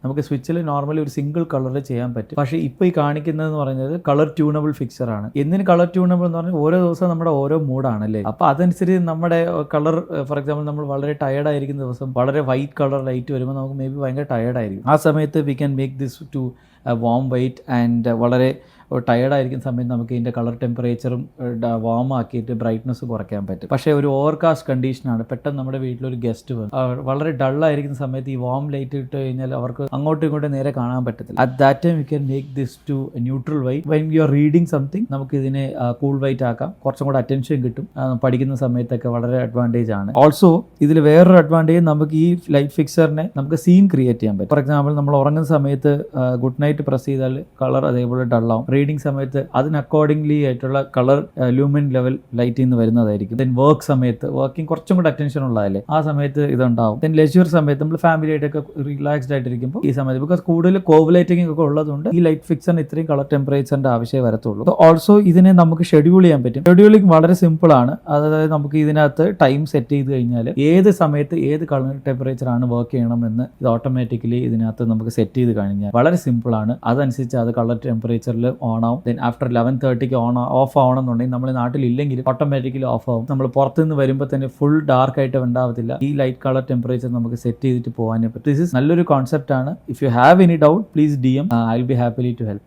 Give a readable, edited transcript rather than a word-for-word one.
നമുക്ക് സ്വിച്ചിൽ നോർമലി ഒരു സിംഗിൾ കളറിൽ ചെയ്യാൻ പറ്റും. പക്ഷേ ഇപ്പോൾ ഈ കാണിക്കുന്നതെന്ന് പറയുന്നത് കളർ ട്യൂണബിൾ ഫിക്സർ ആണ്. എന്തിന് കളർ ട്യൂണബിൾ എന്ന് പറഞ്ഞാൽ ഓരോ ദിവസം നമ്മുടെ ഓരോ മൂഡാണല്ലേ, അപ്പോൾ അതനുസരിച്ച് നമ്മുടെ കളർ, ഫോർ എക്സാമ്പിൾ നമ്മൾ വളരെ ടയർഡ് ആയിരിക്കുന്ന ദിവസം വളരെ വൈറ്റ് കളർ ലൈറ്റ് വരുമ്പോൾ നമുക്ക് മേ ബി ഭയങ്കര ടയർഡ് ആയിരിക്കും. ആ സമയത്ത് we can make this to warm white and വളരെ ടയർഡായിരിക്കുന്ന സമയത്ത് നമുക്ക് ഇതിൻ്റെ കളർ ടെമ്പറേച്ചറും വാം ആക്കിയിട്ട് ബ്രൈറ്റ്നസ് കുറയ്ക്കാൻ പറ്റും. പക്ഷേ ഒരു ഓവർകാസ്റ്റ് കണ്ടീഷനാണ്, പെട്ടെന്ന് നമ്മുടെ വീട്ടിലൊരു ഗസ്റ്റ് വന്നു, വളരെ ഡള്ളായിരിക്കുന്ന സമയത്ത് ഈ വാം ലൈറ്റ് ഇട്ട് കഴിഞ്ഞാൽ അവർക്ക് അങ്ങോട്ടും ഇങ്ങോട്ടും നേരെ കാണാൻ പറ്റത്തില്ല. At that time you can make this to neutral white. When you are reading something നമുക്ക് ഇതിനെ കൂൾ വൈറ്റ് ആക്കാം, കുറച്ചും കൂടെ അറ്റൻഷൻ കിട്ടും. പഠിക്കുന്ന സമയത്തൊക്കെ വളരെ അഡ്വാൻറ്റേജ് ആണ്. ഓൾസോ ഇതിൽ വേറൊരു അഡ്വാൻറ്റേജ്, നമുക്ക് ഈ ലൈറ്റ് ഫിക്സറിനെ നമുക്ക് സീൻ ക്രിയേറ്റ് ചെയ്യാൻ പറ്റും. ഫോർ എക്സാമ്പിൾ നമ്മൾ ഉറങ്ങുന്ന സമയത്ത് ഗുഡ് നൈറ്റ് പ്രസ് ചെയ്താൽ കളർ അതേപോലെ ഡള്ളാവും. റീഡിങ് സമയത്ത് അതിന് അക്കോർഡിംഗ്ലി ആയിട്ടുള്ള കളർ ലൂമിൻ ലെവൽ ലൈറ്റിൽ നിന്ന് വരുന്നതായിരിക്കും. ദെൻ വർക്ക് സമയത്ത് വർക്കിംഗ് കുറച്ചും കൂടെ അറ്റൻഷൻ ഉള്ളതല്ലേ, ആ സമയത്ത് ഇതുണ്ടാവും. ദെൻ ലെജ്യൂർ സമയത്ത് നമ്മൾ ഫാമിലി ആയിട്ടൊക്കെ റിലാക്സ്ഡ് ആയിട്ടിരിക്കുമ്പോൾ ഈ സമയത്ത്, ബിക്കോസ് കൂടുതൽ കോവ് ഒക്കെ ഉള്ളതുകൊണ്ട് ഈ ലൈറ്റ് ഫിക്സറിന് ഇത്രയും കളർ ടെമ്പറേച്ചറിന്റെ ആവശ്യമേ വരത്തുള്ളൂ. ഓൾസോ ഇതിനെ നമുക്ക് ഷെഡ്യൂൾ ചെയ്യാൻ പറ്റും. ഷെഡ്യൂളിംഗ് വളരെ സിമ്പിൾ ആണ്. അതായത് നമുക്ക് ഇതിനകത്ത് ടൈം സെറ്റ് ചെയ്ത് കഴിഞ്ഞാൽ ഏത് സമയത്ത് ഏത് കളർ ടെമ്പറേച്ചർ ആണ് വർക്ക് ചെയ്യണമെന്ന് ഇത് ഓട്ടോമാറ്റിക്കലി ഇതിനകത്ത് നമുക്ക് സെറ്റ് ചെയ്ത് കഴിഞ്ഞാൽ വളരെ സിമ്പിൾ ആണ്. അതനുസരിച്ച് അത് കളർ ടെമ്പറേച്ചറിൽ ഓൺ ആവും. ദെൻ ആഫ്റ്റർ 11:30 ഓഫ് ആവണമെന്നുണ്ടെങ്കിൽ നമ്മൾ നാട്ടിലില്ലെങ്കിൽ ഓട്ടോമാറ്റിക്കലി ഓഫ് ആവും. നമ്മൾ പുറത്തുനിന്ന് വരുമ്പോൾ തന്നെ ഫുൾ ഡാർക്ക് ആയിട്ട് ഉണ്ടാവത്തില്ല. ഈ ലൈറ്റ് കളർ ടെമ്പറേച്ചർ നമുക്ക് സെറ്റ് ചെയ്തിട്ട് പോകാനേ പറ്റും. ദിസ് ഇസ് നല്ലൊരു കോൺസെപ്റ്റ് ആണ്. If you have any doubt please DM. I will be happily to help.